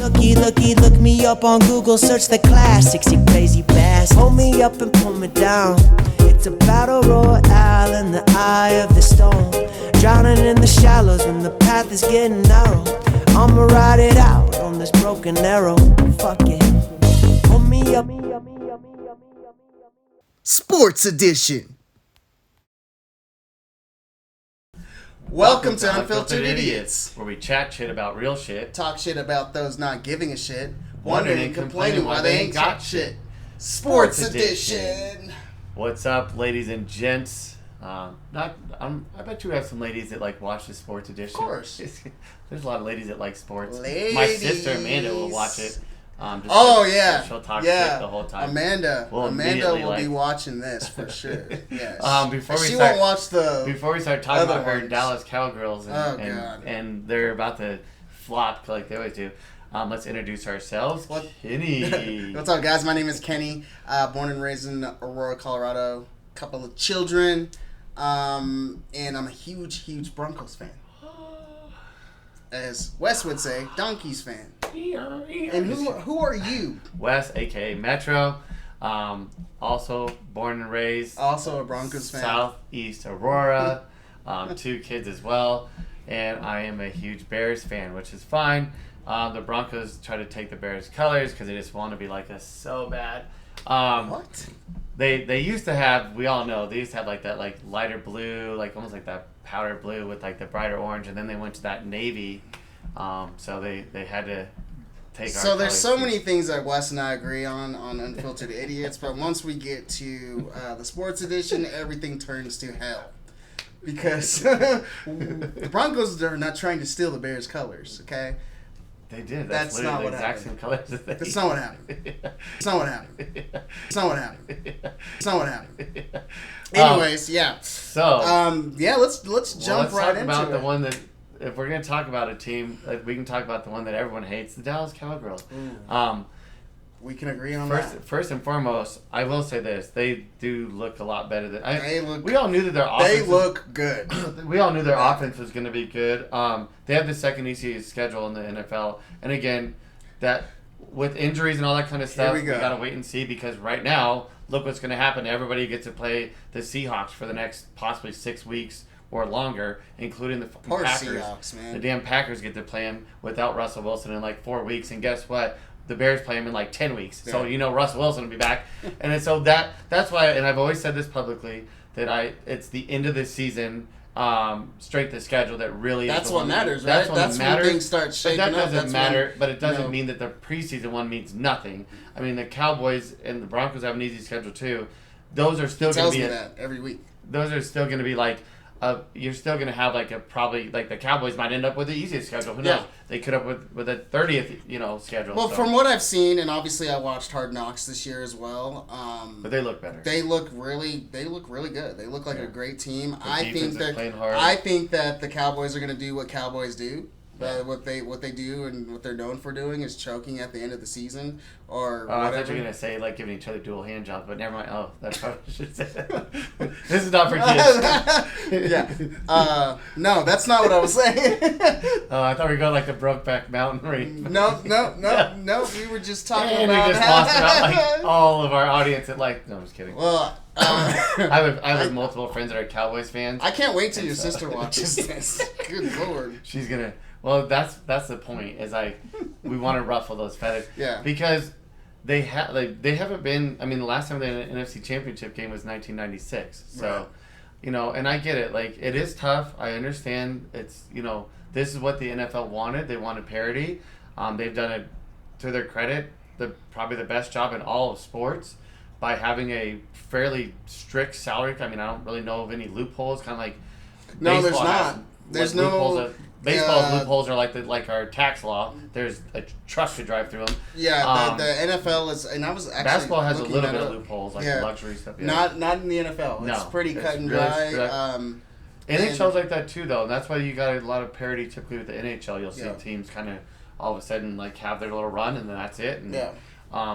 Look me up on Google, search the classics, you crazy bass. Pull me up and pull me down. It's a battle royale in the eye of the storm. Drowning in the shallows when the path is getting narrow. I'ma ride it out on this broken arrow. Fuck it. Pull me up. Sports Edition. Welcome to Unfiltered Idiots, where we chat shit about real shit, talk shit about those not giving a shit, wondering and complaining why they ain't got shit. Sports Edition. What's up, ladies and gents? I bet you have some ladies that like watch the Sports Edition. Of course. There's a lot of ladies that like sports. Ladies. My sister Amanda will watch it. Yeah. She'll talk shit the whole time. Amanda will be watching this for sure. Yes. Before we start talking about her Dallas Cowgirls and they're about to flop like they always do, let's introduce ourselves. Kenny. What's up, guys? My name is Kenny. Born and raised in Aurora, Colorado. Couple of children, and I'm a huge Broncos fan. As Wes would say, Donkeys fan. And who are you? Wes, a.k.a. Metro. Also born and raised. Also a Broncos fan. Southeast Aurora. 2 kids as well. And I am a huge Bears fan, which is fine. The Broncos try to take the Bears colors because they just want to be like us so bad. What? They used to have, we all know, they used to have like that like lighter blue, like almost like that powder blue with like the brighter orange, and then they went to that navy. So they had to take our So there's colors. so many things that Wes and I agree on Unfiltered Idiots, but once we get to the Sports Edition, everything turns to hell. Because the Broncos are not trying to steal the Bears colors, okay? They did. That's not the exact same colors. That's not what happened. It's not what happened. It's not what happened. It's not what happened. Anyways, yeah. So let's jump right into it. Let's talk about the one that, if we're gonna talk about a team, we can talk about the one that everyone hates, the Dallas Cowgirls. We can agree on that. First and foremost, I will say this: they do look a lot better than we all knew that their offense. They look good. We all knew their offense was going to be good. They have the second easiest schedule in the NFL, and again, that with injuries and all that kind of stuff, we got to wait and see, because right now, look what's going to happen. Everybody gets to play the Seahawks for the next possibly 6 weeks or longer, including the Packers. Seahawks, man. The damn Packers get to play them without Russell Wilson in like 4 weeks, and guess what? The Bears play him in like 10 weeks. Yeah. So, Russell Wilson will be back. And so that's why, and I've always said this publicly, that it's the end of the season strength of schedule that really that's what matters, right? That's when things start shaking up. But that doesn't matter, but it doesn't mean that the preseason one means nothing. I mean, the Cowboys and the Broncos have an easy schedule too. Those are still going to be... It tells me that every week. Those are still going to be like... you're still going to have probably the Cowboys might end up with the easiest schedule. Who knows? They could up with a 30th schedule. Well, from what I've seen, and obviously I watched Hard Knocks this year as well. But they look better. They look really good. They look like a great team. I think that the Cowboys are going to do what Cowboys do. What they do and what they're known for doing is choking at the end of the season or whatever. I thought you were going to say like giving each other dual hand jobs, but never mind. Oh, that's what I should say. This is not for kids. Yeah. No, that's not what I was saying. I thought we were going like the Brokeback Mountain. No. We were just talking about... And we just lost about like all of our audience at like... No, I'm just kidding. Well... I have multiple friends that are Cowboys fans. I can't wait till your sister watches this. Good Lord. She's going to... Well, that's the point. Is we want to ruffle those feathers. Yeah. Because they haven't been. I mean, the last time they had an NFC Championship game was 1996. So, right. And I get it. Like, it is tough. I understand. It's this is what the NFL wanted. They wanted parity. They've done it, to their credit, probably the best job in all of sports by having a fairly strict salary. I mean, I don't really know of any loopholes. Kind of like no, there's not. There's no. Baseball's loopholes are like our tax law. There's a truck to drive through them. Yeah, the NFL is, and I was actually basketball has a little bit of loopholes, like luxury stuff. Yeah. Not in the NFL. It's pretty cut and dry. NHL's like that too, though. And that's why you got a lot of parity typically with the NHL. You'll see teams kind of all of a sudden like have their little run, and then that's it. And,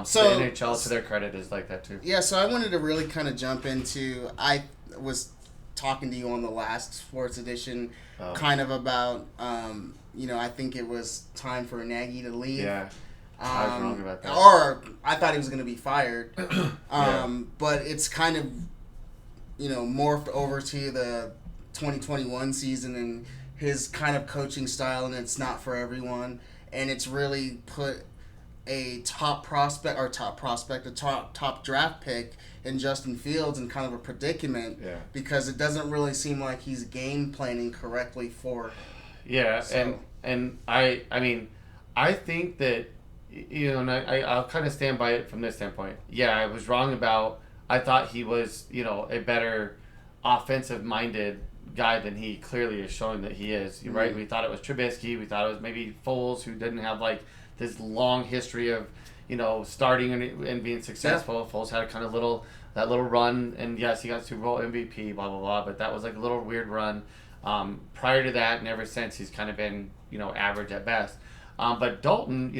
so the NHL, to their credit, is like that too. Yeah, so I wanted to really kind of jump into. I was talking to you on the last Sports Edition, kind of about I think it was time for Nagy to leave. Yeah. I was wrong about that. Or I thought he was going to be fired. Yeah. But it's kind of, morphed over to the 2021 season and his kind of coaching style, and it's not for everyone. And it's really put a top draft pick in Justin Fields in kind of a predicament because it doesn't really seem like he's game planning correctly for. Yeah, so. and I mean, I think that, and I'll kind of stand by it from this standpoint. Yeah, I was wrong about, I thought he was, a better offensive-minded guy than he clearly is showing that he is, right? Mm-hmm. We thought it was Trubisky. We thought it was maybe Foles, who didn't have, this long history of, starting and being successful. Yeah. Foles had a kind of that little run, and yes, he got Super Bowl MVP, blah, blah, blah, but that was a little weird run. Prior to that, and ever since, he's kind of been, average at best. But Dalton,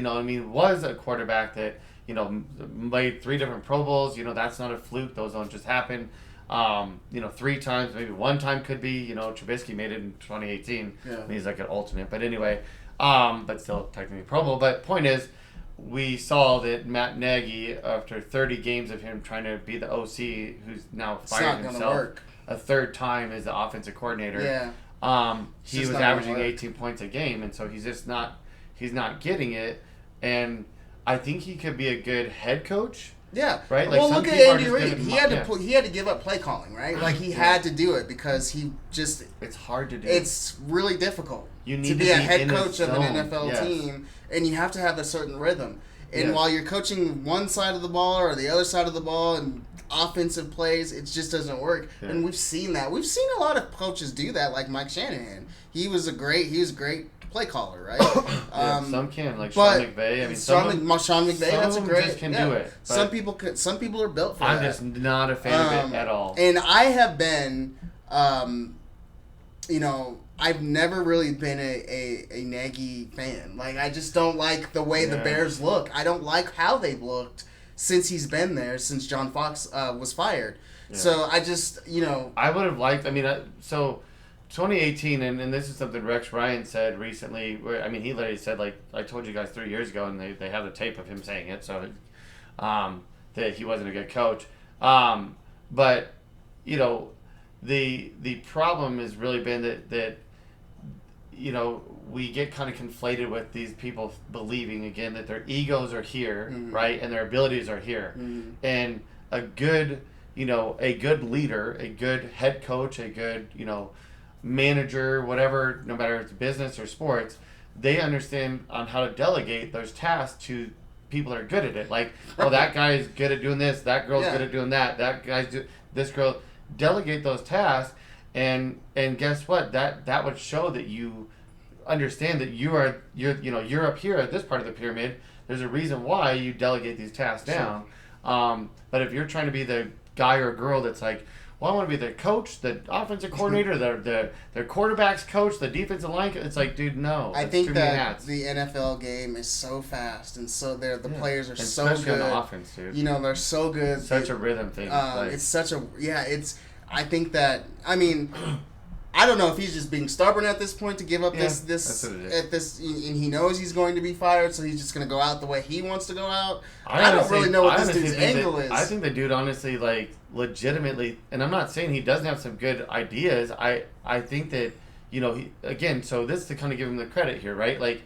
was a quarterback that, made 3 different Pro Bowls. That's not a fluke. Those don't just happen. 3 times, maybe 1 time could be. Trubisky made it in 2018. Yeah. He's like an alternate. But anyway, but still technically Pro Bowl. But point is, we saw that Matt Nagy, after 30 games of him trying to be the OC, who's now fired himself a 3rd time as the offensive coordinator. Yeah. He was averaging 18 points a game, and so he's not getting it. And I think he could be a good head coach. Yeah. Right? Well, look at Andy Reid. He had to give up play calling, right? He had to do it because he just... It's hard to do. It's really difficult to be a head coach of an NFL team, and you have to have a certain rhythm. And while you're coaching one side of the ball or the other side of the ball and offensive plays, it just doesn't work. Yeah. And we've seen that. We've seen a lot of coaches do that, like Mike Shanahan. He was a great play caller, right? Some can, like Sean McVay. Sean McVay, that's a great. Just can do it. Some people are built for that. I'm just not a fan of it at all. And I have been, I've never really been a Nagy fan. I just don't like the way the Bears look. I don't like how they've looked since he's been there, since John Fox was fired. Yeah. So I just, I would have liked, 2018, and this is something Rex Ryan said recently, where, he literally said, I told you guys 3 years ago, and they have the tape of him saying it, so that he wasn't a good coach. But, the problem has really been that we get kind of conflated with these people believing, again, that their egos are here, mm-hmm. right, and their abilities are here. Mm-hmm. And a good leader, a good head coach, a good, manager, whatever, no matter if it's business or sports, they understand on how to delegate those tasks to people that are good at it. That guy is good at doing this, that girl's good at doing that this girl. Delegate those tasks, and guess what? That would show that you understand that you're up here at this part of the pyramid. There's a reason why you delegate these tasks down. But if you're trying to be the guy or girl that's like, well, I want to be the coach, the offensive coordinator, the quarterback's coach, the defensive line. It's like, dude, no. I think that the NFL game is so fast, and so the players are so good. Especially on the offense, dude. They're so good. Such a rhythm thing. It's such a It's. I think that. I don't know if he's just being stubborn at this point to give up this and he knows he's going to be fired, so he's just going to go out the way he wants to go out. I don't really know what this dude's angle is. I think the dude honestly, legitimately, and I'm not saying he doesn't have some good ideas. I think that, so this is to kind of give him the credit here, right?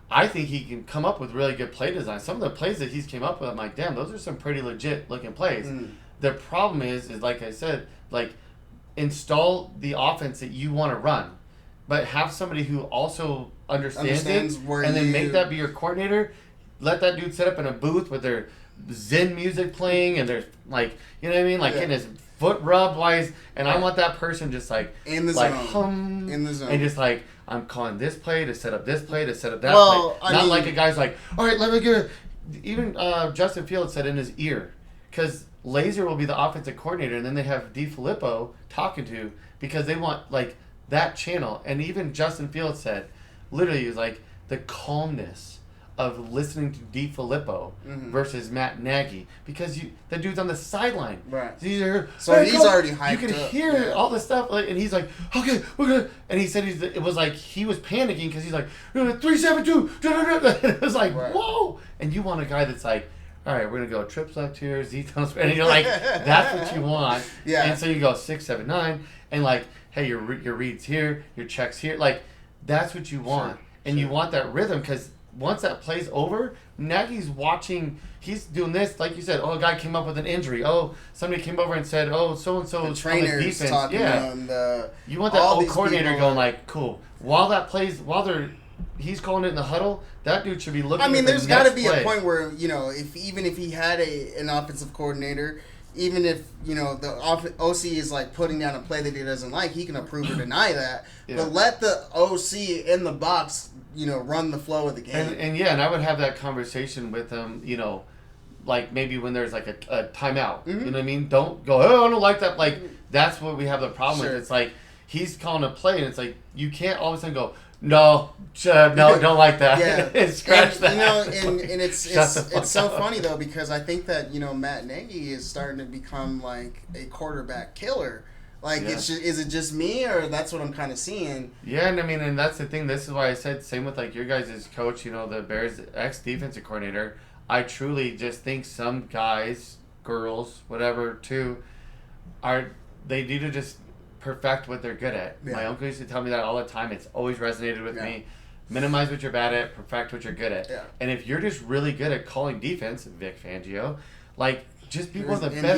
I think he can come up with really good play design. Some of the plays that he's came up with, I'm like, damn, those are some pretty legit looking plays. The problem is like I said, install the offense that you want to run, but have somebody who also understands it, and then make that be your coordinator. Let that dude sit up in a booth with their Zen music playing, and there's getting his foot rubbed and I want that person just in the zone, in the zone, and just I'm calling this play to set up this play to set up that play. Not like a guy's all right, let me get it. Even Justin Fields said in his ear, because Laser will be the offensive coordinator, and then they have DeFilippo talking to, because they want that channel. And even Justin Fields said, literally, he was the calmness of listening to DiFilippo versus Matt Nagy because the dude's on the sideline. Right. So he's already hyped up. You can hear all this stuff, and he's like, okay, we're gonna. And he said it was like he was panicking because he's like 3-7-2. It was like whoa, and you want a guy that's like, all right, we're gonna go trips left here, Z tones, and you're like, that's what you want. Yeah. And so you go 6-7-9, and like, hey, your reads here, your checks here, like that's what you want, and you want that rhythm because. Once that play's over, Nagy's watching. He's doing this, like you said. Oh, a guy came up with an injury. Oh, somebody came over and said, "Oh, so and so is on the defense." Talking you want that old coordinator going like, "Cool." While that plays, he's calling it in the huddle. That dude should be looking. I mean, there's got to be play. a point where if he had an offensive coordinator. Even if, the OC is, like, putting down a play that he doesn't like, he can approve or deny that. Yeah. But let the OC in the box, run the flow of the game. And I would have that conversation with him, like maybe when there's, like, a timeout. You know what I mean? Don't go, oh, I don't like that. Like, that's what we have the problem with. It's like, he's calling a play, and it's like, you can't all of a sudden go, no, don't like that. Yeah. Scratch that. And it's so funny though because I think that Matt Nagy is starting to become like a quarterback killer. Like it's just, is it just me or that's what I'm kind of seeing? Yeah, and I mean, and that's the thing. This is why I said same with like your guys' coach. The Bears ex-defensive coordinator. I truly just think some guys, girls, whatever, too, they need to just perfect what they're good at. Yeah. My uncle used to tell me that all the time. It's always resonated with me. Minimize what you're bad at, perfect what you're good at. Yeah. And if you're just really good at calling defense, Vic Fangio, like just be one of the best.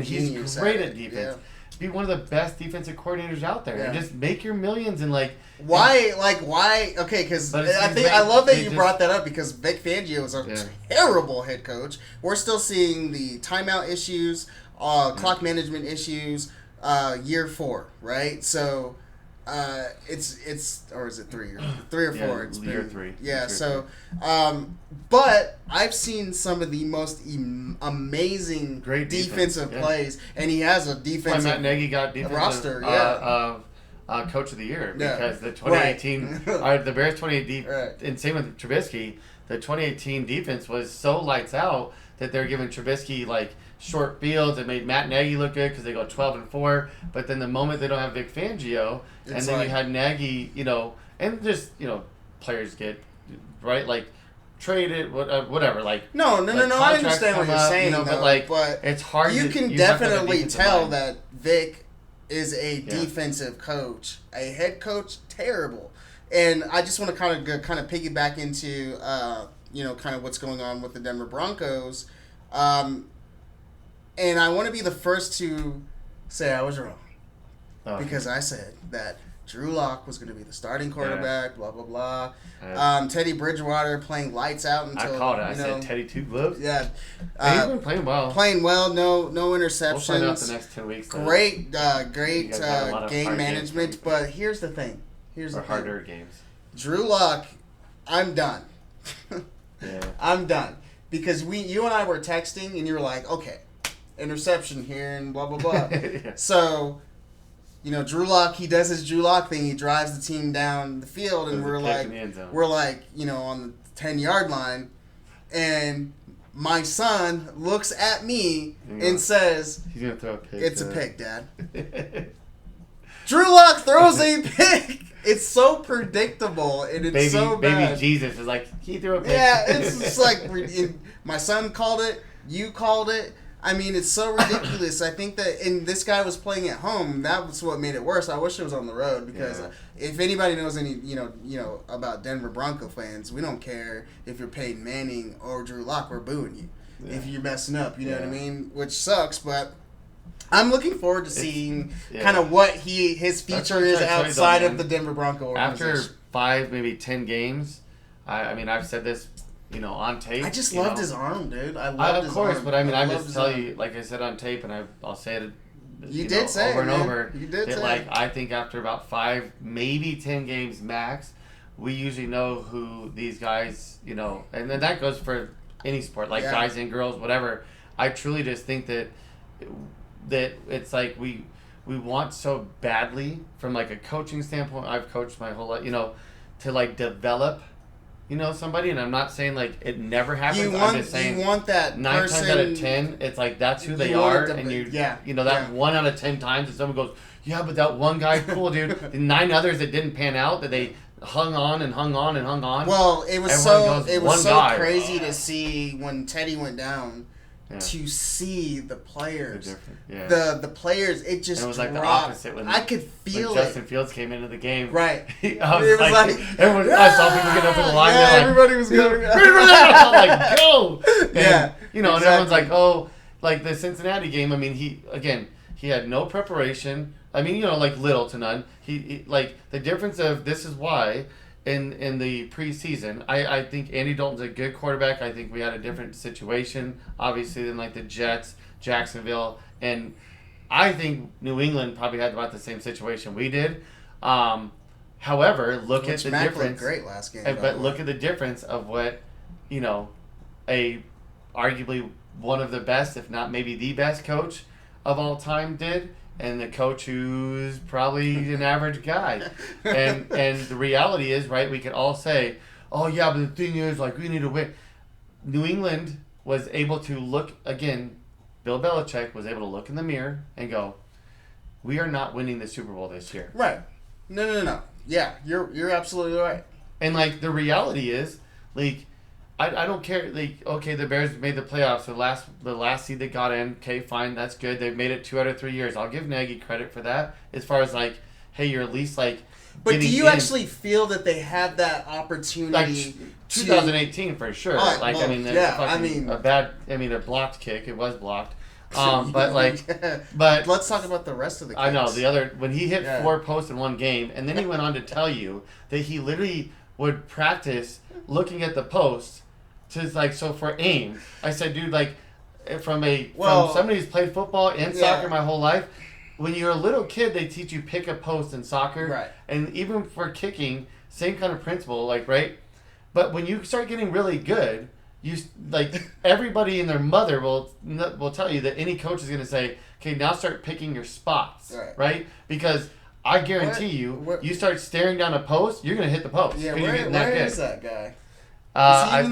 He's great at defense. Yeah. Be one of the best defensive coordinators out there, and just make your millions. And why? Okay, because I love that you brought that up because Vic Fangio is a terrible head coach. We're still seeing the timeout issues, clock management issues. Year 4, right? So, it's or is it 3 years? 3 or 4? It's year 3. Yeah. So, but I've seen some of the most amazing great defensive plays, and he has a defensive. Matt Nagy got defensive roster. Coach of the year because the 2018, the Bears 2018, and same with Trubisky. The 2018 defense was so lights out that they're giving Trubisky like short fields. It made Matt Nagy look good because they go 12-4. But then the moment they don't have Vic Fangio, and then you had Nagy, and just players get like traded, whatever. Like no. I understand what you're saying, but it's hard. You can definitely tell that Vic is a defensive coach. A head coach, terrible. And I just want to kind of piggyback into kind of what's going on with the Denver Broncos. And I want to be the first to say I was wrong. Because I said that Drew Lock was going to be the starting quarterback, blah, blah, blah. Teddy Bridgewater playing lights out until... I called it. I said Teddy Two Gloves. Yeah. He's been playing well. No interceptions. We'll find out the next 10 weeks. Great game management. But here's the thing. Harder games. Drew Lock, I'm done. I'm done. Because you and I were texting, and you were like, okay, interception here and blah, blah, blah. So, Drew Lock, he does his Drew Lock thing. He drives the team down the field, and we're like, on the 10-yard line. And my son looks at me and says, he's gonna throw a pick. It's a pick, Dad. Drew Lock throws a pick. It's so predictable, and it's so bad. Baby Jesus is like, he threw a pick. Yeah, it's just like, my son called it, you called it. I mean, it's so ridiculous. I think that, and this guy was playing at home. That was what made it worse. I wish it was on the road because if anybody knows any, about Denver Bronco fans, we don't care if you're Peyton Manning or Drew Lock. We're booing you if you're messing up. You know what I mean? Which sucks, but I'm looking forward to seeing kind of what his future is outside of the Denver Bronco organization. After 5, maybe 10 games, I mean, I've said this. On tape. I just loved his arm, dude. I loved his arm. Of course, but I mean, I just tell you, like I said on tape, and I'll say it. You did say over and over. You did say. Like I think after about 5, maybe 10 games max, we usually know who these guys, and then that goes for any sport, like guys and girls, whatever. I truly just think that it's like we want so badly from like a coaching standpoint. I've coached my whole life, to like develop somebody, and I'm not saying like it never happens. I'm just saying you want that 9 person, times out of 10, it's like that's who they are, and that 1 out of 10 times, if someone goes, yeah, but that one guy, cool dude, the 9 others that didn't pan out, that they hung on and hung on and hung on. Well, it was so crazy to see when Teddy went down. Yeah. To see the players, the players, it just was dropped. Like the opposite when I could feel when Justin Fields came into the game. Right, it was like everyone. I saw people get up to the line. Yeah, everybody was going. I'm like, go! And, yeah, and everyone's like, oh, like the Cincinnati game. I mean, he had no preparation. I mean, like little to none. He like the difference of this is why. In the preseason, I think Andy Dalton's a good quarterback. I think we had a different situation, obviously, than like the Jets, Jacksonville, and I think New England probably had about the same situation we did. However, look at the difference. Looked great last game, but look at the difference of what, a arguably one of the best, if not maybe the best coach of all time did. And the coach who's probably an average guy. And the reality is, right, we could all say, oh, yeah, but the thing is, like, we need to win. New England was able to look, again, Bill Belichick was able to look in the mirror and go, we are not winning the Super Bowl this year. Right. No. Yeah, you're absolutely right. And, like, the reality is, like, I don't care. Like, okay, the Bears made the playoffs. The last seed that got in. Okay, fine, that's good. They've made it 2 out of 3 years. I'll give Nagy credit for that. As far as like, hey, you're at least like. But do you actually feel that they have that opportunity? Like 2018 for sure. A blocked kick. It was blocked. But let's talk about the rest of the kicks. I know when he hit 4 posts in one game, and then he went on to tell you that he literally would practice looking at the post. So for aim, I said, dude, like, from somebody who's played football and soccer my whole life, when you're a little kid, they teach you pick a post in soccer, right? And even for kicking, same kind of principle, like, right? But when you start getting really good, you like everybody and their mother will tell you that any coach is going to say, okay, now start picking your spots, right? Because I guarantee you start staring down a post, you're going to hit the post. Yeah, where is that guy? I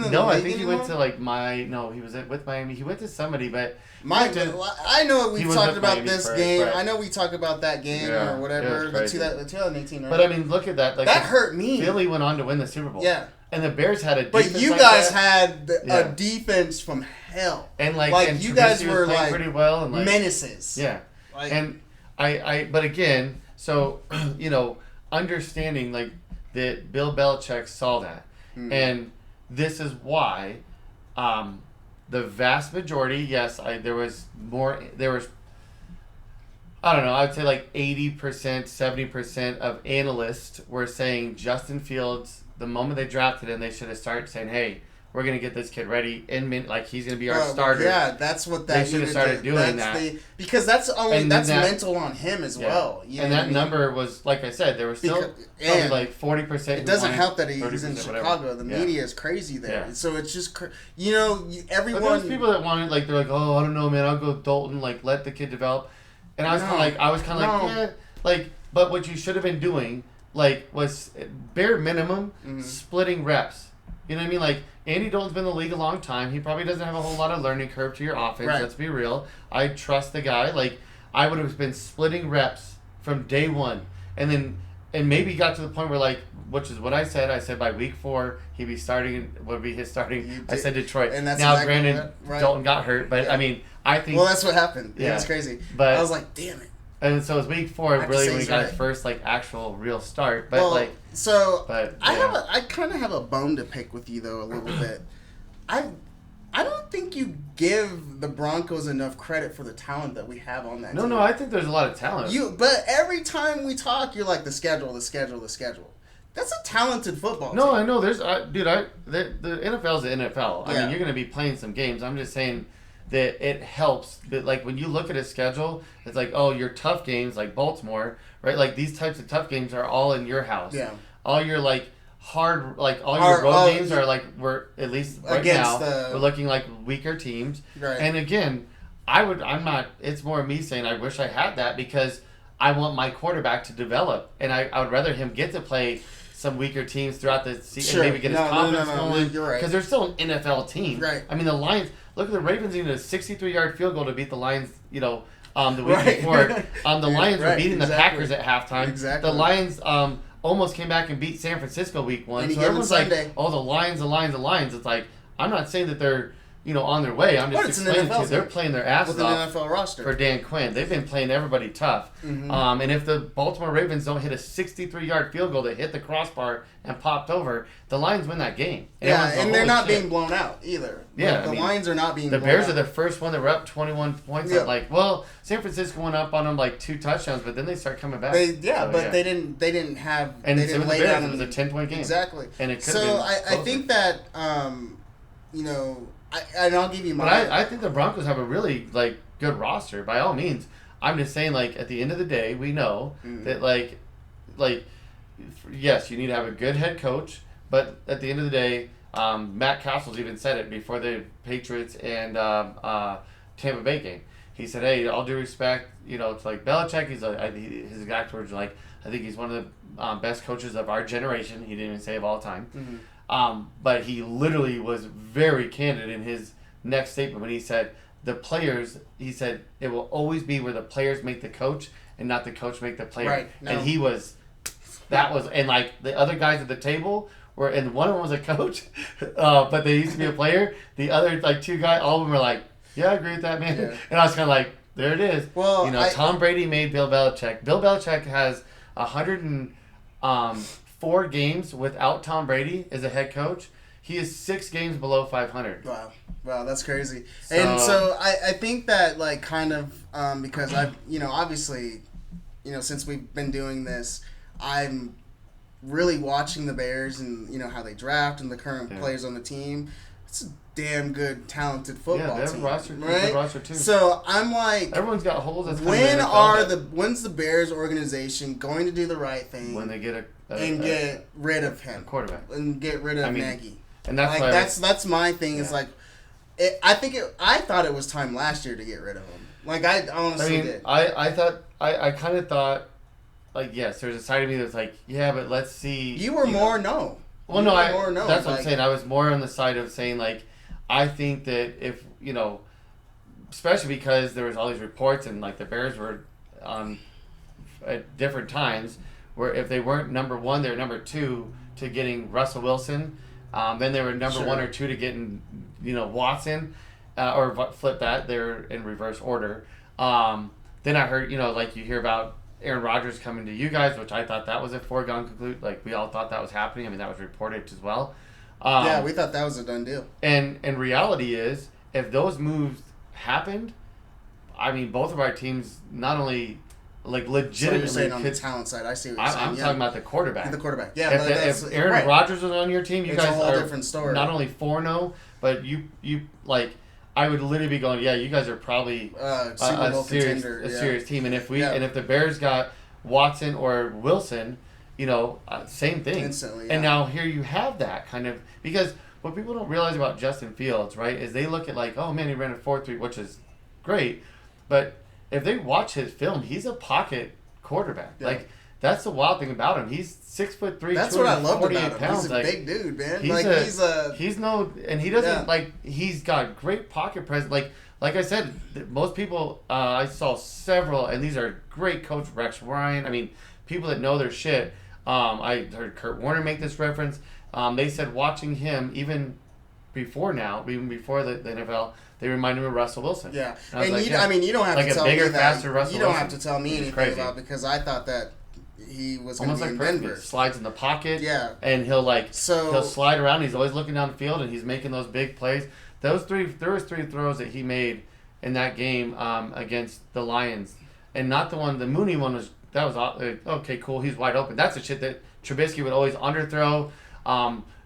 think he went to he was with Miami. He went to somebody, but I know we've talked about this game. I know we talked about that game or whatever, the 2018. Right? But I mean, look at that. Like, that hurt me. Philly went on to win the Super Bowl. Yeah, and the Bears had a defense. But you guys had a defense from hell, and you guys were like pretty well and like menaces. Yeah, and I but again, so understanding like that Bill Belichick saw that and. This is why the vast majority, yes, there was, I don't know, I would say like 80%, 70% of analysts were saying Justin Fields, the moment they drafted him, they should have started saying, hey, we're going to get this kid ready like he's going to be our starter. Yeah, that's what that they should have started doing that. Because that's mental on him as well. And that number was, like I said, there was still probably like 40%. It doesn't help that he's in Chicago. The media is crazy there. Yeah. So it's just, everyone. But there's people that wanted, like, they're like, oh, I don't know, man, I'll go Dalton, like, let the kid develop. And I was kind of like, yeah. Like, but what you should have been doing, like, was bare minimum splitting reps. You know what I mean? Like, Andy Dalton's been in the league a long time. He probably doesn't have a whole lot of learning curve to your offense. Right. Let's be real. I trust the guy. Like, I would have been splitting reps from day one. And maybe got to the point where, like, which is what I said. I said by week 4, would be his starting. I said Detroit. And that's now, granted, Dalton got hurt. But, I mean, I think. Well, that's what happened. Yeah. It was crazy. But I was like, damn it. And so it was week 4, really, when he got his first, like, actual real start. But, I kind of have a bone to pick with you, though, a little bit. I don't think you give the Broncos enough credit for the talent that we have on that team. No, I think there's a lot of talent. But every time we talk, you're like, the schedule. That's a talented football team. No, I know. There's, the NFL's the NFL. I mean, you're going to be playing some games. I'm just saying that it helps. But, like, when you look at a schedule, it's like, oh, your tough games, like Baltimore, right? Like, these types of tough games are all in your house. Yeah. All your, like, hard, like, all your road games are, like, we're, at least right now, we're looking like weaker teams. Right. And, again, it's more me saying I wish I had that because I want my quarterback to develop. And I would rather him get to play some weaker teams throughout the season Sure. and maybe get his confidence going. You're right. Because they're still an NFL team. Right. I mean, the Lions. Look at the Ravens needed a 63-yard field goal to beat the Lions. The week before. The Lions were beating the Packers at halftime. Exactly. The Lions almost came back and beat San Francisco week 1. Any So given everyone's Sunday. like, "Oh, the Lions, the Lions, the Lions." It's like I'm not saying that they're on their way. I'm just explaining to you they're playing their asses with an off NFL roster for Dan Quinn. They've been playing everybody tough. Mm-hmm. And if the Baltimore Ravens don't hit a 63-yard field goal that hit the crossbar and popped over, the Lions win that game. And they're not being blown out either. Yeah, the Lions are not being blown out. The Bears are the first one that were up 21 points. Yeah. San Francisco went up on them 2 touchdowns, but then they start coming back. They didn't have. And they didn't lay Bears, down. It was a 10-point game. Exactly. And it could so have I been think that and I'll give you my. But I think the Broncos have a really good roster. By all means, I'm just saying at the end of the day, we know that yes, you need to have a good head coach. But at the end of the day, Matt Castle's even said it before the Patriots and Tampa Bay game. He said, "Hey, all due respect, it's Belichick. He's his exact words are I think he's one of the best coaches of our generation." He didn't even say of all time. Mm-hmm. But he literally was very candid in his next statement when he said, he said, it will always be where the players make the coach and not the coach make the player. Right. No. And and the other guys at the table were, and one of them was a coach, but they used to be a player. The other 2 guys, all of them were yeah, I agree with that, man. Yeah. And I was kind of there it is. Well, Tom Brady made Bill Belichick. Bill Belichick has 104 games without Tom Brady as a head coach. He is 6 games below 500. Wow, that's crazy. And so I think that because I've obviously since we've been doing this, I'm really watching the Bears and how they draft and the current players on the team. It's a damn good, talented football team. Team, roster, right? roster too. So I'm everyone's got holes. When's the Bears organization going to do the right thing? When they get get rid of him, quarterback, and get rid of Nagy. And that's that's my thing. Is I thought it was time last year to get rid of him. I honestly did. I kind of thought yes, there's a side of me that's yeah, but let's see. You were more no. Well, no, that's what I'm saying. I was more on the side of saying I think that if especially because there was all these reports and the Bears were on at different times where if they weren't number 1, they were number 2 to getting Russell Wilson. Then they were number 1 or 2 to getting Watson, or flip that. They're in reverse order. Then I heard you hear about Aaron Rodgers coming to you guys, which I thought that was a foregone conclusion. We all thought that was happening. I mean, that was reported as well. We thought that was a done deal. And reality is, if those moves happened, I mean, both of our teams not only legitimately. So you're saying on the talent side, I see what you're saying. I'm talking about the quarterback. The quarterback, yeah. If Aaron Rodgers was on your team, you guys a whole are different story. Not only 4-0, but you I would literally be going, yeah, you guys are probably a serious team. And if the Bears got Watson or Wilson, same thing. Instantly, And now here you have that kind of, because what people don't realize about Justin Fields, right, is they look at oh man, he ran a 4.3, which is great, but if they watch his film, he's a pocket quarterback. Yeah. That's the wild thing about him. He's 6'3". That's what I loved about him. Pounds. He's a big dude, man. He doesn't he's got great pocket presence. Like I said, most people I saw several, and these are great coach Rex Ryan. I mean, people that know their shit. I heard Kurt Warner make this reference. They said watching him even before the NFL, they remind him of Russell Wilson. Yeah, and you don't have to tell me that. Faster Russell you don't Wilson. have to tell me anything about, because I thought that he was going to be in Denver. Slides in the pocket. Yeah, and he'll slide around. He's always looking down the field, and he's making those big plays. There was 3 throws that he made in that game against the Lions, and not the Mooney one was okay, cool. He's wide open. That's the shit that Trubisky would always underthrow.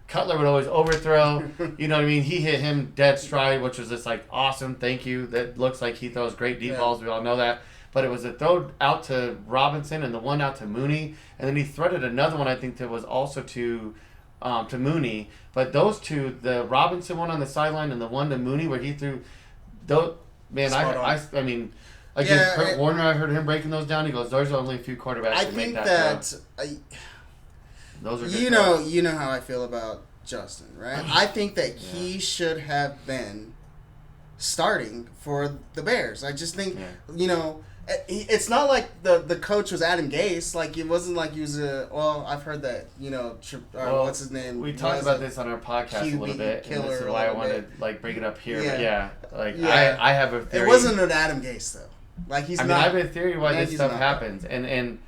Cutler would always overthrow. You know what I mean? He hit him dead stride, which was just awesome. Thank you. That looks like he throws great deep balls. We all know that. But it was a throw out to Robinson and the one out to Mooney, and then he threaded another one I think that was also to Mooney. But those two, the Robinson one on the sideline and the one to Mooney where he threw, those man, I mean. Again, Kurt Warner, I heard him breaking those down. He goes, "There's only a few quarterbacks that make that throw." Those are good you know how I feel about Justin, right? I think that he should have been starting for the Bears. I just think, it's not like the coach was Adam Gase. Like, it wasn't like he was I've heard that, what's his name? We talked about this on our podcast a little bit, and this is why I wanted to, like, bring it up here. Yeah. But I have a theory. It wasn't an Adam Gase, though. Like, he's not. I have a theory why this stuff happens. And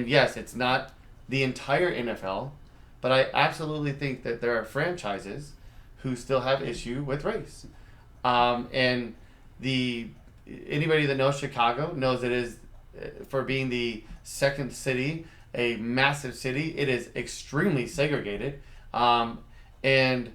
yes, it's not the entire NFL, but I absolutely think that there are franchises who still have issue with race. And anybody that knows Chicago knows it is, for being the second city, a massive city, it is extremely segregated. And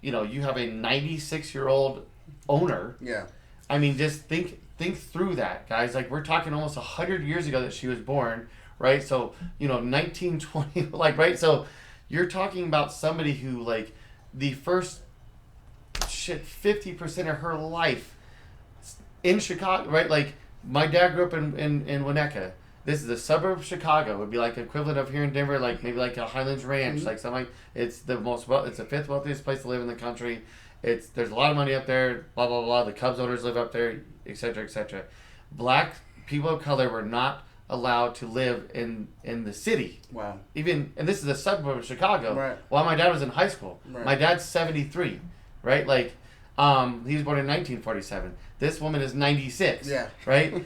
you have a 96-year-old owner. Yeah. I mean, just think through that, guys. Like, we're talking almost 100 years ago that she was born, right? So, 1920, like, right? So you're talking about somebody who, like, the first 50% of her life in Chicago, right? Like, my dad grew up in Winnetka. This is a suburb of Chicago. It would be like the equivalent of here in Denver, like maybe like a Highlands Ranch, like something like. It's the fifth wealthiest place to live in the country. There's a lot of money up there. Blah blah blah. The Cubs owners live up there, etc. etc. Black people of color were not allowed to live in the city. Wow. And this is a suburb of Chicago. Right. While my dad was in high school. Right. My dad's 73. Right? Like, he was born in 1947. This woman is 96. Yeah. Right?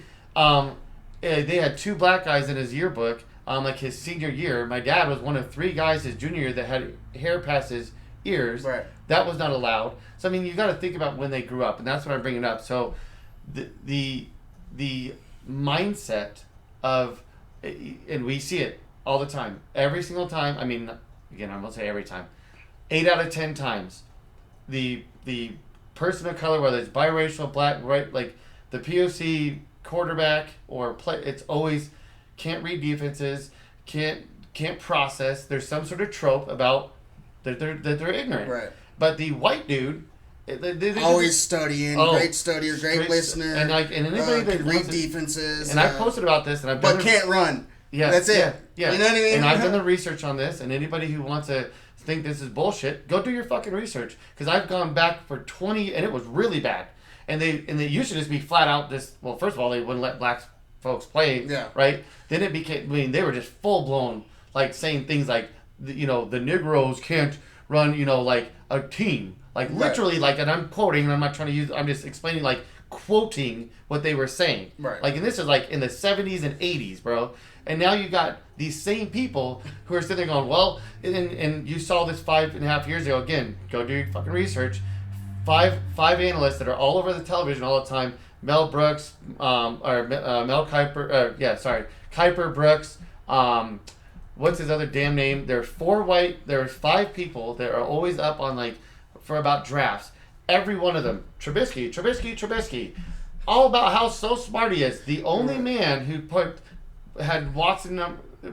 They had 2 black guys in his yearbook, like his senior year. My dad was one of 3 guys his junior year that had hair past his ears. Right. That was not allowed. So, I mean, you got to think about when they grew up, and that's what I'm bringing up. So, the mindset of, and we see it all the time, every single time. I mean, again, I won't say every time. 8 out of 10 times, the person of color, whether it's biracial, black, right, like the POC quarterback or play, it's always can't read defenses, can't process. There's some sort of trope about that they're ignorant. Right. But the white dude, they always studying, great studier, great listener, and anybody that can read defenses. And I posted about this, and I've done can't run. Yeah, that's it. Yeah. You know what I mean? And I've done the research on this, and anybody who wants to think this is bullshit, go do your fucking research, because I've gone back for 20, and it was really bad. And they used to just be flat out this. Well, first of all, they wouldn't let black folks play. Yeah. Right. Then it became. I mean, they were just full blown, like saying things like, the Negroes can't run. Like a team. Like literally, like, and I'm quoting, and I'm not trying to use. I'm just explaining, like quoting what they were saying. Right. Like, and this is like in the 70s and 80s, bro. And now you got these same people who are sitting there going, well, and you saw this 5.5 years ago. Again, go do your fucking research. Five analysts that are all over the television all the time. Mel Brooks, Mel Kiper, Kiper Brooks. What's his other damn name? There's 5 people that are always up on, like, for about drafts. Every one of them, Trubisky, all about how so smart he is. The only man who had Watson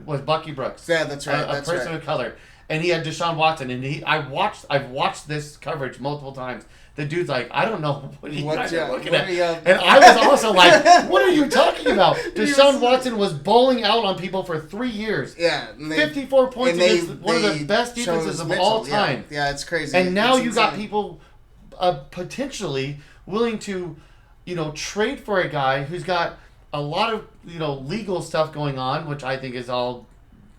was Bucky Brooks. Yeah, that's right. A person of color, and he had Deshaun Watson. And I've watched this coverage multiple times. The dude's like, I don't know what you guys are looking at. And I was also like, what are you talking about? Deshaun Watson was bowling out on people for 3 years. Yeah. 54 points against one of the best defenses of all time. Yeah, it's crazy. And now you got people potentially willing to, trade for a guy who's got a lot of, legal stuff going on, which I think has all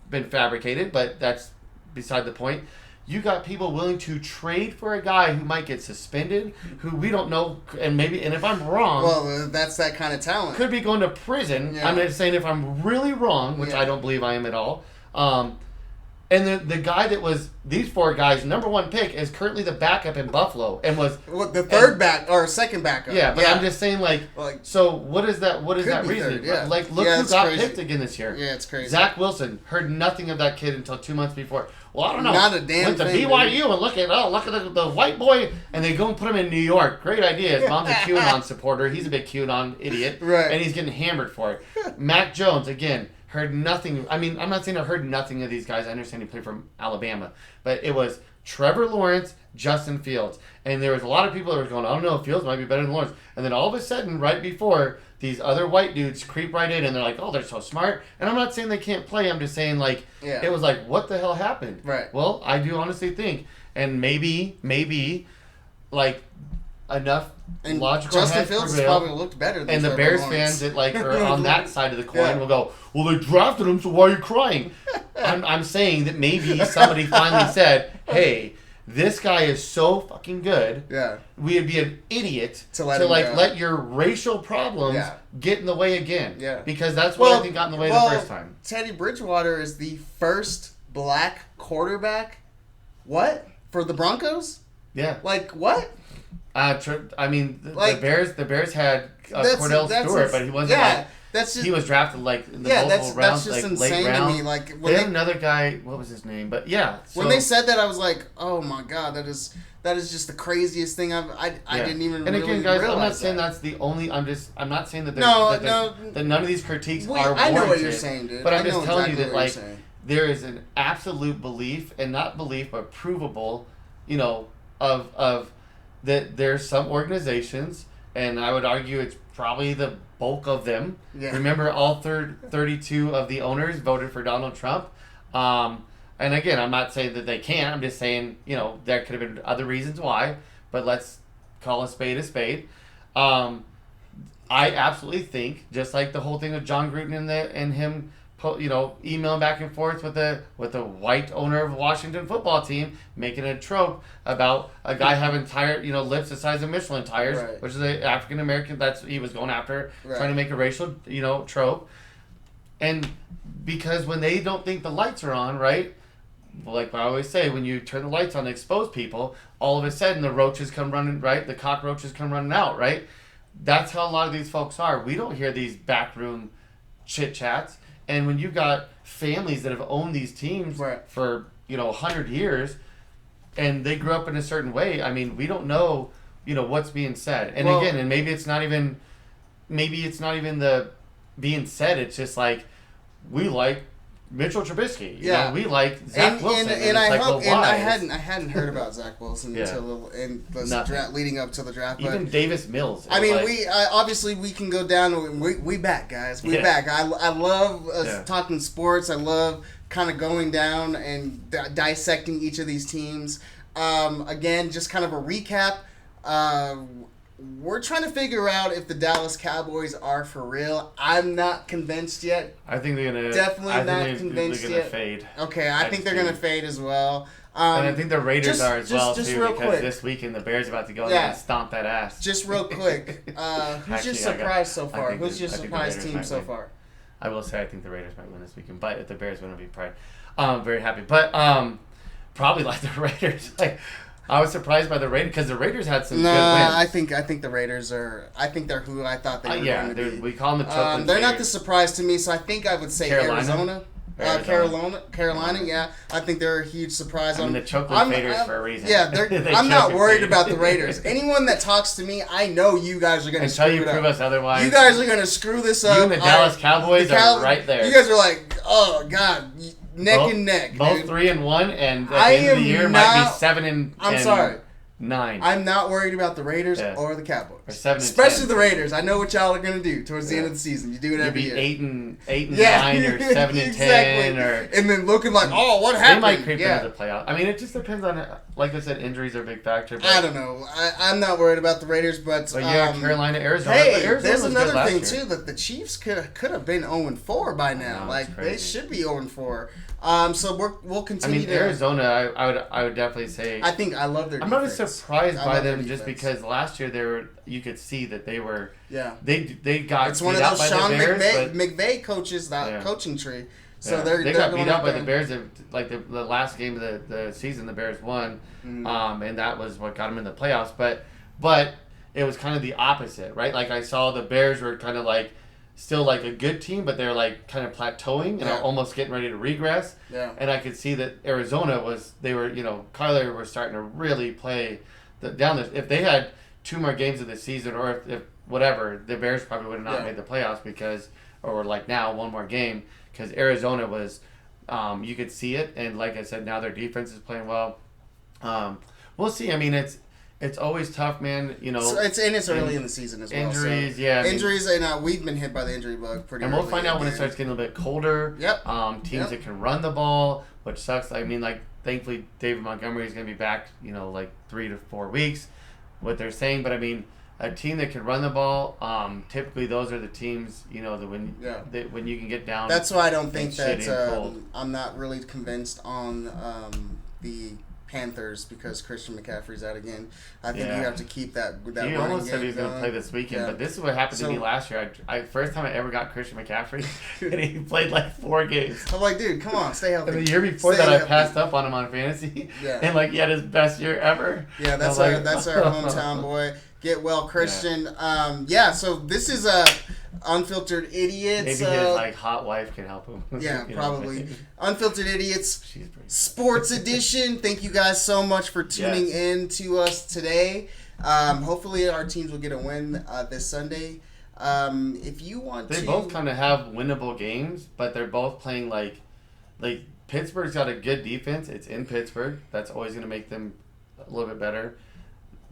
been fabricated, but that's beside the point. You got people willing to trade for a guy who might get suspended, who we don't know, and if I'm wrong... Well, that's that kind of talent. Could be going to prison. Yeah. I'm just saying if I'm really wrong, which I don't believe I am at all. And the guy that was these 4 guys' number 1 pick is currently the backup in Buffalo and was... Well, the second backup. Yeah, but I'm just saying, like so what is that reason? Yeah. Like, look who got picked again this year. Yeah, it's crazy. Zach Wilson. Heard nothing of that kid until 2 months before. Well, I don't know. Not a damn went to thing. BYU and look at the white boy, and they go and put him in New York. Great idea. His mom's a QAnon supporter. He's a big QAnon idiot. Right. And he's getting hammered for it. Mac Jones, again, heard nothing. I mean, I'm not saying I heard nothing of these guys. I understand he played from Alabama. But it was Trevor Lawrence, Justin Fields. And there was a lot of people that were going, I don't know, Fields might be better than Lawrence. And then all of a sudden, right before, these other white dudes creep right in and they're like, oh, they're so smart. And I'm not saying they can't play. I'm just saying, like, it was like, what the hell happened? Right. Well, I do honestly think, and maybe, like, enough and logical Justin heads Fields prevail, probably looked better than and the Trevor Bears Lawrence. fans that like are on that side of the coin will go, well, they drafted him, so why are you crying? I'm saying that maybe somebody finally said, hey, this guy is so fucking good. Yeah. We'd be an idiot to let let your racial problems get in the way again. Yeah. Because that's what I think got in the way the first time. Teddy Bridgewater is the first black quarterback. What? For the Broncos? Yeah. Like what? I mean, the Bears had Cordell Stewart, but he wasn't that's just, he was drafted like in the multiple rounds, that's just like insane late round. to me. Like They had another guy, what was his name? But yeah, when they said that, I was like, oh my god, that is just the craziest thing I didn't even. And really again, guys, I'm not saying that. that's the only. I'm not saying that that none of these critiques are warranted. I know what you're saying, dude. But I'm just telling you that like there is an absolute belief, and not belief, but provable, of that there's some organizations, and I would argue it's probably the bulk of them. Yeah. Remember, all 32 of the owners voted for Donald Trump. And again, I'm not saying that they can't. I'm just saying, there could have been other reasons why. But let's call a spade a spade. I absolutely think, just like the whole thing with John Gruden and him, emailing back and forth with the white owner of Washington football team, making a trope about a guy having lips the size of Michelin tires, right. which is an African American. That's he was going after, trying to make a racial trope. And because when they don't think the lights are on, right? Like I always say, when you turn the lights on to expose people, all of a sudden the roaches come running, right? The cockroaches come running out, right? That's how a lot of these folks are. We don't hear these backroom chit chats. And when you've got families that have owned these teams for 100 years, and they grew up in a certain way, I mean, we don't know, what's being said. And again, and maybe it's not even the being said. It's just like we like Mitchell Trubisky. We like Zach Wilson. And I hadn't heard about Zach Wilson until the leading up to the draft. Even Davis Mills. I mean, we obviously we can go down. We back, guys. We back. I love talking sports. I love kind of going down and dissecting each of these teams. Again, just kind of a recap. We're trying to figure out if the Dallas Cowboys are for real. I'm not convinced yet. I think they're gonna convinced they're yet. Gonna fade. Okay, I think they're gonna fade as well. And I think the Raiders are as well too, because quick. this weekend the Bears are about to go in there and stomp that ass. Just real quick, who's your surprise so far? Who's your surprise team so far? I will say I think the Raiders might win this weekend, but if the Bears win, I'll be proud. Very happy, but probably like the Raiders. I was surprised by the Raiders because the Raiders had some good wins. I think the Raiders are. I think they're who I thought they were going to be. We call them the chocolate. They're not the surprise to me, so I think I would say Carolina. Carolina, yeah. I think they're a huge surprise. I mean, the chocolate faders for a reason. Yeah, I'm not worried about the Raiders. Anyone that talks to me, I know you guys are going to screw it up. Until you prove us otherwise. You guys are going to screw this up. You and the Dallas Cowboys are right there. You guys are like, oh, God, neck and neck. Both 3-1, and at the end of the year might be 7 I'm sorry. 9. I'm not worried about the Raiders or the Cowboys. Or 7 especially the Raiders. I know what y'all are gonna do towards the end of the season. You do it every year. 8 and 9 or 7 and 10 or and then looking like, oh, what happened? They might creep into the playoff. I mean, it just depends on, like I said, injuries are a big factor. But I don't know. I'm not worried about the Raiders, but Carolina, Arizona. Hey, but there's another thing too that the Chiefs could have been 0-4 by now. Like they should be 0-4. So we'll continue. I mean, Arizona, I would definitely say. I love their. I'm defense. not as surprised by them just because last year you could see that they were. Yeah. They got. It's one of those Sean McVay coaches that coaching tree. So they got beat up by the Bears. Like the last game of the season, the Bears won, and that was what got them in the playoffs. But it was kind of the opposite, right? Like I saw the Bears were kind of like. Still like a good team, but they're like kind of plateauing and are almost getting ready to regress. Yeah. And I could see that Arizona Kyler was starting to really play down this. If they had 2 more games of the season, or if whatever, the Bears probably would have not made the playoffs or like now 1 more game because Arizona was, you could see it. And like I said, now their defense is playing well. We'll see. I mean, it's always tough, man. You know, so it's early in the season as well. Injuries, so yeah. Injuries, and we've been hit by the injury bug pretty. And we'll find out when it starts getting a little bit colder. Yep. Teams that can run the ball, which sucks. I mean, like, thankfully David Montgomery is going to be back. You know, like 3 to 4 weeks. What they're saying, but I mean, a team that can run the ball. Typically, those are the teams. You know, when you can get down. That's why I don't think that I'm not really convinced on the Panthers because Christian McCaffrey's out again. I think you have to keep that. He almost said he was going to play this weekend, but this is what happened to me last year. First time I ever got Christian McCaffrey, and he played like 4 games. I'm like, dude, come on, stay healthy. And the year before that, I passed up on him on fantasy, and like he had his best year ever. Yeah, that's our hometown boy. Get well, Christian. So this is Unfiltered Idiots. Maybe his like hot wife can help him. Yeah, probably. Unfiltered Idiots Sports Edition. Thank you guys so much for tuning in to us today. Hopefully our teams will get a win this Sunday. If you want they both kind of have winnable games, but they're both playing like Pittsburgh's got a good defense. It's in Pittsburgh. That's always going to make them a little bit better.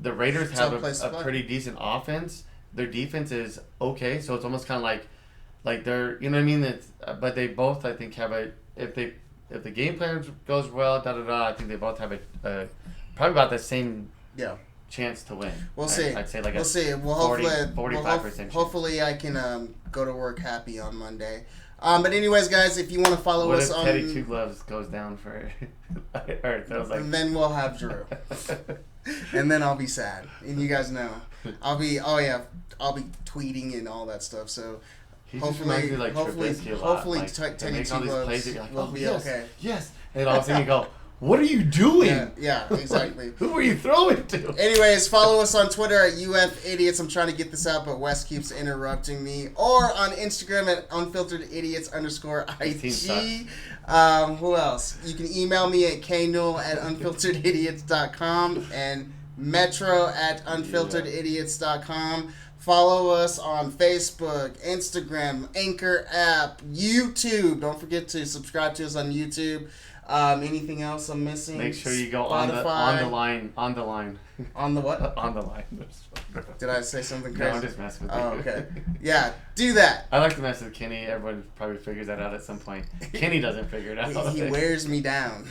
The Raiders have a pretty decent offense. Their defense is okay, so it's almost kind of like they're, you know what I mean. But they both, I think, have if the game plan goes well, I think they both have a probably about the same chance to win. We'll see. I'd say like we'll see. Well, 45%. Hopefully, I can go to work happy on Monday. But anyways, guys, if you want to follow us on... What if Teddy Two Gloves goes down for... And then we'll have Drew. And then I'll be sad. And you guys know. I'll be tweeting and all that stuff. So hopefully Teddy Two Gloves will be okay. Yes. And all of a sudden you go, what are you doing? Yeah, exactly. Who are you throwing to? Anyways, follow us on Twitter at UFIdiots. I'm trying to get this out, but Wes keeps interrupting me. Or on Instagram at unfilteredidiots_IG. Who else? You can email me at knewell@unfilteredidiots.com and metro@unfilteredidiots.com. Follow us on Facebook, Instagram, Anchor app, YouTube. Don't forget to subscribe to us on YouTube. Anything else I'm missing? Make sure you go on the line. On the line. On the what? On the line. Did I say something crazy? No, I'm just messing with you. Oh, okay. Yeah, do that. I like to mess with Kenny. Everyone probably figures that out at some point. Kenny doesn't figure it out. He wears me down.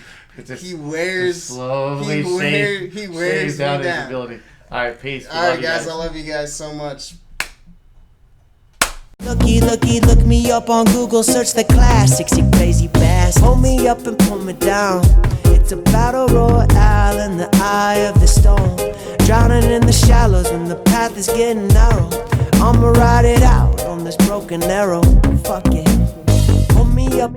He wears slowly shaves down his ability. All right, peace. All right, guys. I love you guys so much. Look me up on Google, search the classics, you crazy bass. Hold me up and pull me down. It's a battle royale in the eye of the storm. Drowning in the shallows when the path is getting narrow. I'ma ride it out on this broken arrow. Fuck it. Hold me up.